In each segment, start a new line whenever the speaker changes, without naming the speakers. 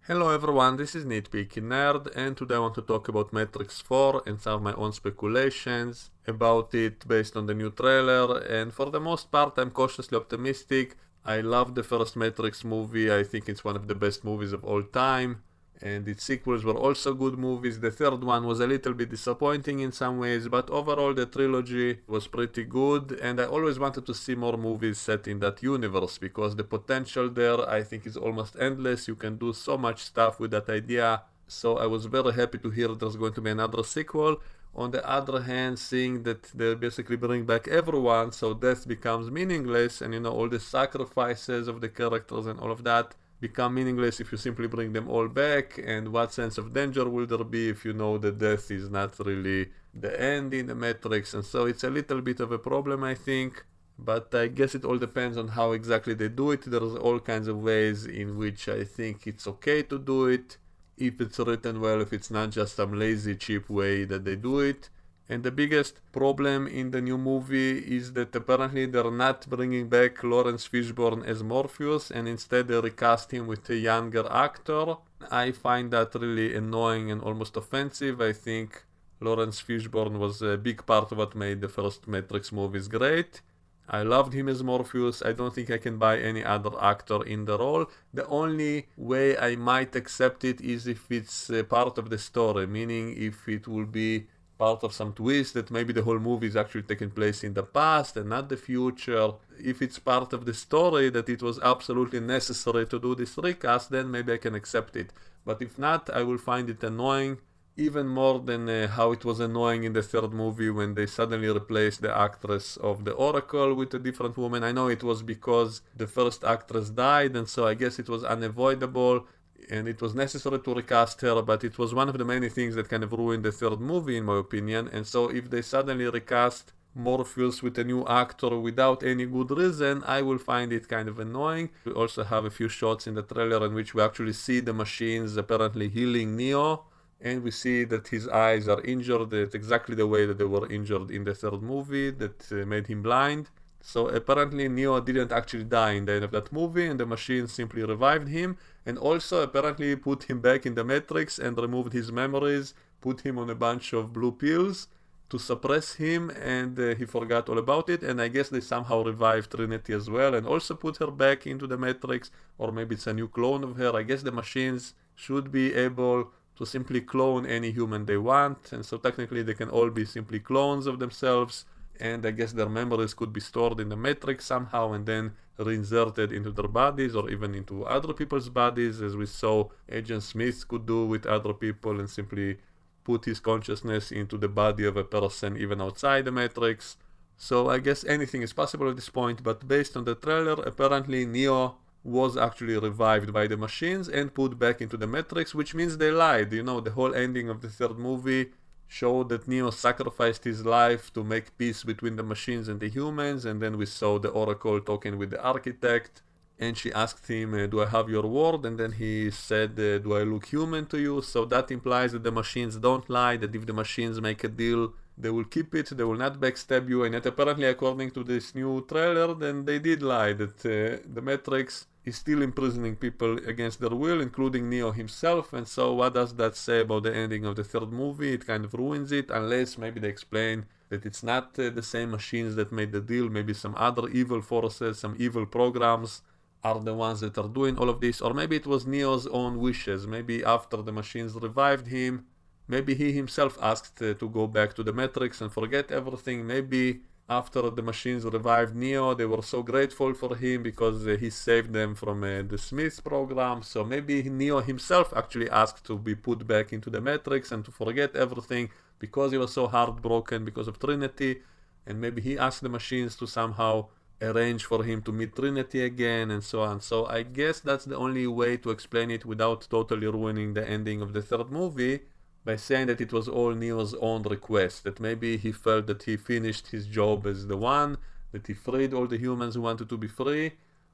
Hello everyone, this is Nitpicking Nerd, and today I want to talk about Matrix 4 and some of my own speculations about it based on the new trailer, and for the most part I'm cautiously optimistic. I love the first Matrix movie, I think it's one of the best movies of all time, and its sequels were also good movies. The third one was a little bit disappointing in some ways, but overall the trilogy was pretty good, and I always wanted to see more movies set in that universe because the potential there I think is almost endless. You can do so much stuff with that idea, so I was very happy to hear there's going to be another sequel. On the other hand, seeing that they basically bring back everyone, so death becomes meaningless, and all the sacrifices of the characters and all of that become meaningless if you simply bring them all back. And what sense of danger will there be if you know that death is not really the end in the Matrix? And so it's a little bit of a problem, I think, but I guess it all depends on how exactly they do it. There's all kinds of ways in which I think it's okay to do it, if it's written well, if it's not just some lazy cheap way that they do it. And the biggest problem in the new movie is that apparently they're not bringing back Lawrence Fishburne as Morpheus, and instead they recast him with a younger actor. I find that really annoying and almost offensive. I think Lawrence Fishburne was a big part of what made the first Matrix movies great. I loved him as Morpheus. I don't think I can buy any other actor in the role. The only way I might accept it is if it's part of the story, meaning if it will be part of some twist that maybe the whole movie is actually taking place in the past and not the future. If it's part of the story that it was absolutely necessary to do this recast, then maybe I can accept it. But if not, I will find it annoying, even more than how it was annoying in the third movie when they suddenly replaced the actress of the Oracle with a different woman. I know it was because the first actress died, and so I guess it was unavoidable and it was necessary to recast her, but it was one of the many things that kind of ruined the third movie in my opinion. And so if they suddenly recast Morpheus with a new actor without any good reason, I will find it kind of annoying. We also have a few shots in the trailer in which we actually see the machines apparently healing Neo, and we see that his eyes are injured exactly the way that they were injured in the third movie that made him blind. So apparently Neo didn't actually die in the end of that movie, and the machine simply revived him, and also apparently put him back in the Matrix and removed his memories, put him on a bunch of blue pills to suppress him, and he forgot all about it. And I guess they somehow revived Trinity as well and also put her back into the Matrix, or maybe it's a new clone of her. I guess the machines should be able to simply clone any human they want, and so technically they can all be simply clones of themselves, and I guess their memories could be stored in the Matrix somehow and then reinserted into their bodies or even into other people's bodies, as we saw Agent Smith could do with other people, and simply put his consciousness into the body of a person even outside the Matrix. So I guess anything is possible at this point, but based on the trailer, apparently Neo was actually revived by the machines and put back into the Matrix, which means they lied. The whole ending of the third movie showed that Neo sacrificed his life to make peace between the machines and the humans, and then we saw the Oracle talking with the architect, and she asked him, do I have your word? And then he said, do I look human to you? So that implies that the machines don't lie, that if the machines make a deal, they will keep it, they will not backstab you. And yet apparently, according to this new trailer, then they did lie, that the Matrix is still imprisoning people against their will, including Neo himself. And so what does that say about the ending of the third movie? It kind of ruins it, unless maybe they explain that it's not the same machines that made the deal. Maybe some other evil forces, some evil programs are the ones that are doing all of this. Or maybe it was Neo's own wishes. Maybe after the machines revived him, maybe he himself asked to go back to the Matrix and forget everything. Maybe after the machines revived Neo, they were so grateful for him because he saved them from the Smith program. So maybe Neo himself actually asked to be put back into the Matrix and to forget everything because he was so heartbroken because of Trinity. And maybe he asked the machines to somehow arrange for him to meet Trinity again, and so on. So I guess that's the only way to explain it without totally ruining the ending of the third movie, by saying that it was all Neo's own request, that maybe he felt that he finished his job as the one, that he freed all the humans who wanted to be free,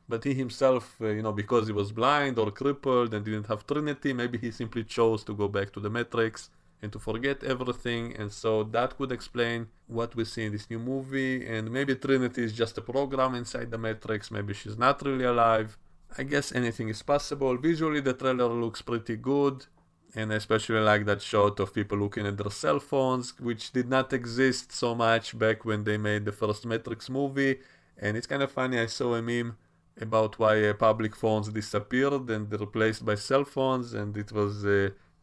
but he himself, because he was blind or crippled and didn't have Trinity, maybe he simply chose to go back to the Matrix and to forget everything. And so that could explain what we see in this new movie. And maybe Trinity is just a program inside the Matrix, maybe she's not really alive. I guess anything is possible. Visually, the trailer looks pretty good, and I especially like that shot of people looking at their cell phones, which did not exist so much back when they made the first Matrix movie. And it's kind of funny, I saw a meme about why public phones disappeared and replaced by cell phones, and it was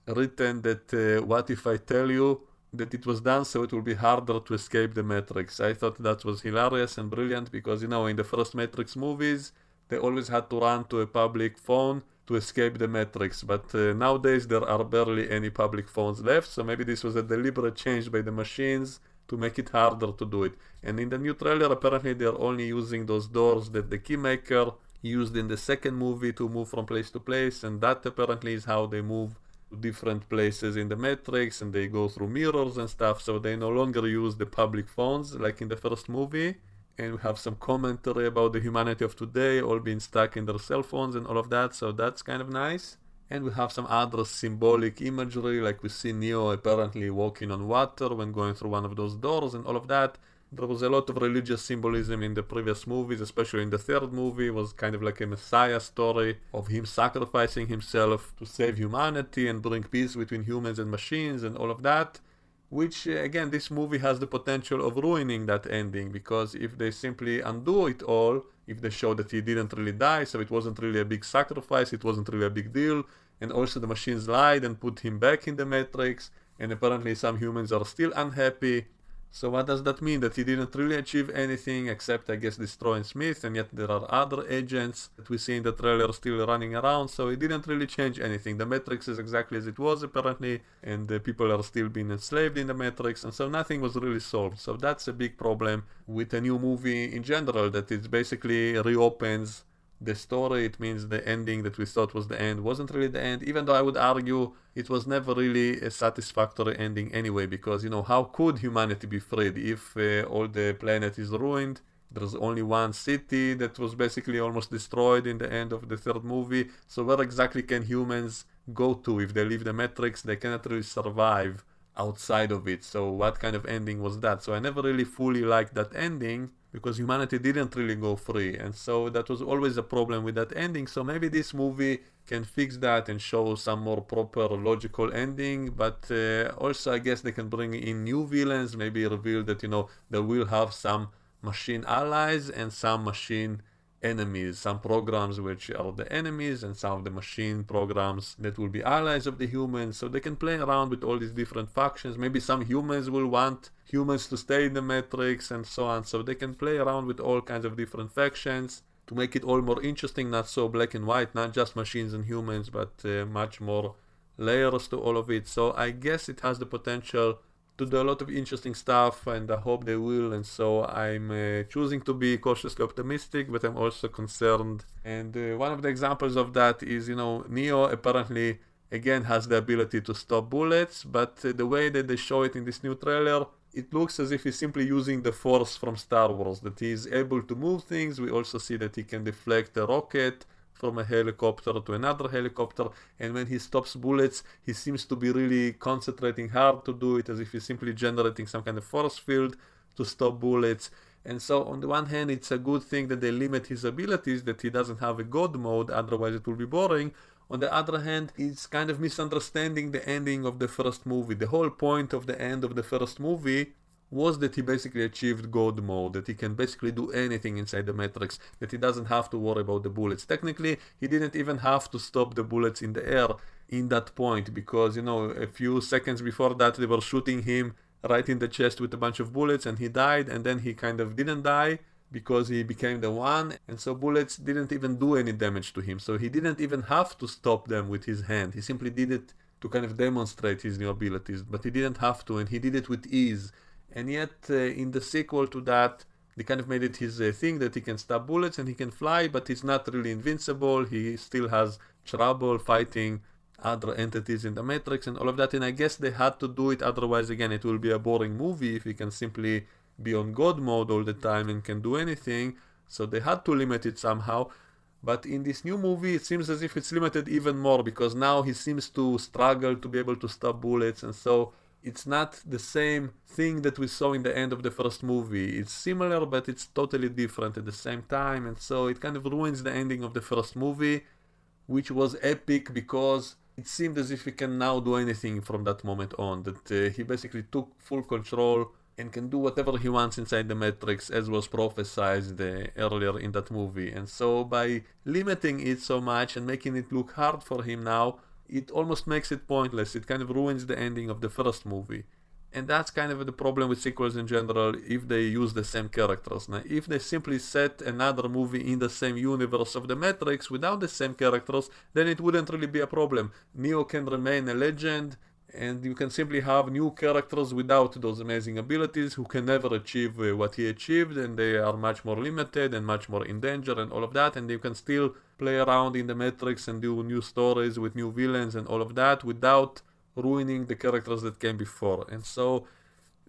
written that what if I tell you that it was done so it will be harder to escape the Matrix. I thought that was hilarious and brilliant because, you know, in the first Matrix movies, they always had to run to a public phone to escape the Matrix. But nowadays there are barely any public phones left, so maybe this was a deliberate change by the machines to make it harder to do it. And in the new trailer, apparently they're only using those doors that the Keymaker used in the second movie to move from place to place, and that apparently is how they move to different places in the Matrix, and they go through mirrors and stuff, so they no longer use the public phones like in the first movie. And we have some commentary about the humanity of today, all being stuck in their cell phones and all of that, so that's kind of nice. And we have some other symbolic imagery, like we see Neo apparently walking on water when going through one of those doors and all of that. There was a lot of religious symbolism in the previous movies, especially in the third movie. It was kind of like a messiah story of him sacrificing himself to save humanity and bring peace between humans and machines and all of that. Which, again, this movie has the potential of ruining that ending, because if they simply undo it all, if they show that he didn't really die, so it wasn't really a big sacrifice, it wasn't really a big deal, and also the machines lied and put him back in the Matrix, and apparently some humans are still unhappy. So what does that mean? That he didn't really achieve anything except, I guess, destroying Smith, and yet there are other agents that we see in the trailer still running around, so it didn't really change anything. The Matrix is exactly as it was, apparently, and the people are still being enslaved in the Matrix, and so nothing was really solved. So that's a big problem with a new movie in general, that it basically reopens the story. It means the ending that we thought was the end wasn't really the end, even though I would argue it was never really a satisfactory ending anyway, because, you know, how could humanity be freed if all the planet is ruined? There's only one city that was basically almost destroyed in the end of the third movie, so where exactly can humans go to if they leave the Matrix? They cannot really survive outside of it, so what kind of ending was that? So I never really fully liked that ending, because humanity didn't really go free, and so that was always a problem with that ending. So maybe this movie can fix that and show some more proper logical ending, but also I guess they can bring in new villains, maybe reveal that, you know, they will have some machine allies and some machine enemies, some programs which are the enemies and some of the machine programs that will be allies of the humans, so they can play around with all these different factions. Maybe some humans will want humans to stay in the Matrix and so on, so they can play around with all kinds of different factions to make it all more interesting, not so black and white, not just machines and humans, but much more layers to all of it. So I guess it has the potential to do a lot of interesting stuff, and I hope they will, and so I'm choosing to be cautiously optimistic, but I'm also concerned. And one of the examples of that is, you know, Neo apparently again has the ability to stop bullets, but the way that they show it in this new trailer, it looks as if he's simply using the Force from Star Wars, that he is able to move things. We also see that he can deflect a rocket from a helicopter to another helicopter, and when he stops bullets, he seems to be really concentrating hard to do it, as if he's simply generating some kind of force field to stop bullets. And so on the one hand, it's a good thing that they limit his abilities, that he doesn't have a god mode, otherwise it will be boring. On the other hand, it's kind of misunderstanding the ending of the first movie. The whole point of the end of the first movie was that he basically achieved God mode, that he can basically do anything inside the Matrix, that he doesn't have to worry about the bullets. Technically, he didn't even have to stop the bullets in the air in that point, because, you know, a few seconds before that they were shooting him right in the chest with a bunch of bullets, and he died, and then he kind of didn't die because he became the one, and so bullets didn't even do any damage to him. So he didn't even have to stop them with his hand. He simply did it to kind of demonstrate his new abilities, but he didn't have to, and he did it with ease. And yet, in the sequel to that, they kind of made it his thing that he can stop bullets and he can fly, but he's not really invincible. He still has trouble fighting other entities in the Matrix and all of that. And I guess they had to do it, otherwise, again, it will be a boring movie if he can simply be on God mode all the time and can do anything. So they had to limit it somehow. But in this new movie, it seems as if it's limited even more, because now he seems to struggle to be able to stop bullets, and so it's not the same thing that we saw in the end of the first movie. It's similar, but it's totally different at the same time, and so it kind of ruins the ending of the first movie, which was epic because it seemed as if he can now do anything from that moment on, that he basically took full control and can do whatever he wants inside the Matrix, as was prophesized earlier in that movie. And so by limiting it so much and making it look hard for him now, it almost makes it pointless. It kind of ruins the ending of the first movie. And that's kind of the problem with sequels in general if they use the same characters. Now, if they simply set another movie in the same universe of the Matrix without the same characters, then it wouldn't really be a problem. Neo can remain a legend, and you can simply have new characters without those amazing abilities who can never achieve what he achieved, and they are much more limited and much more in danger and all of that, and you can still play around in the Matrix and do new stories with new villains and all of that without ruining the characters that came before. And so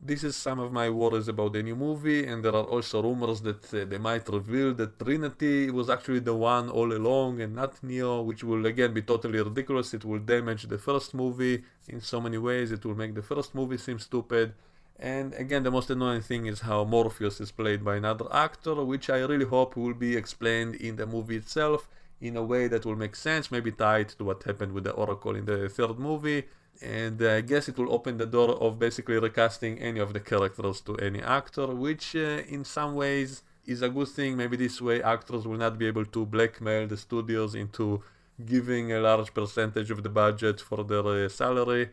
this is some of my worries about the new movie, and there are also rumors that they might reveal that Trinity was actually the one all along and not Neo, which will again be totally ridiculous. It will damage the first movie in so many ways. It will make the first movie seem stupid. And again, the most annoying thing is how Morpheus is played by another actor, which I really hope will be explained in the movie itself in a way that will make sense, maybe tied to what happened with the Oracle in the third movie. And I guess it will open the door of basically recasting any of the characters to any actor, which in some ways is a good thing. Maybe this way actors will not be able to blackmail the studios into giving a large percentage of the budget for their salary,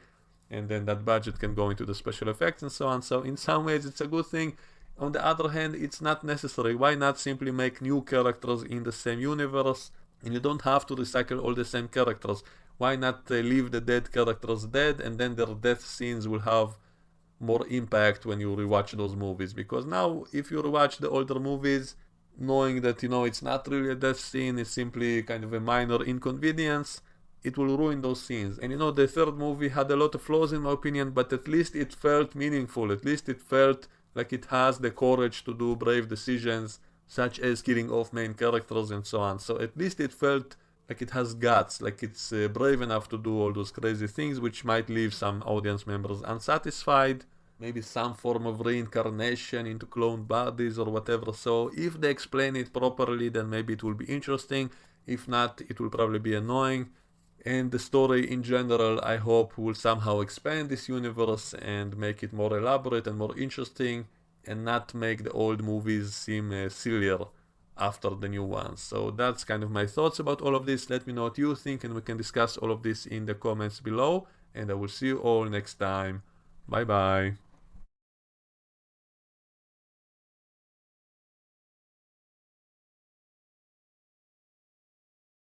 and then that budget can go into the special effects and so on. So in some ways it's a good thing. On the other hand, it's not necessary. Why not simply make new characters in the same universe, and you don't have to recycle all the same characters? Why not leave the dead characters dead, and then their death scenes will have more impact when you rewatch those movies? Because now, if you rewatch the older movies, knowing that, it's not really a death scene, it's simply kind of a minor inconvenience, it will ruin those scenes. And the third movie had a lot of flaws in my opinion, but at least it felt meaningful. At least it felt like it has the courage to do brave decisions, such as killing off main characters and so on. So at least it felt like it has guts, like it's brave enough to do all those crazy things, which might leave some audience members unsatisfied. Maybe some form of reincarnation into cloned bodies or whatever. So if they explain it properly, then maybe it will be interesting. If not, it will probably be annoying. And the story in general, I hope, will somehow expand this universe and make it more elaborate and more interesting, and not make the old movies seem sillier after the new ones. So that's kind of my thoughts about all of this. Let me know what you think, and we can discuss all of this in the comments below, and I will see you all next time. Bye bye.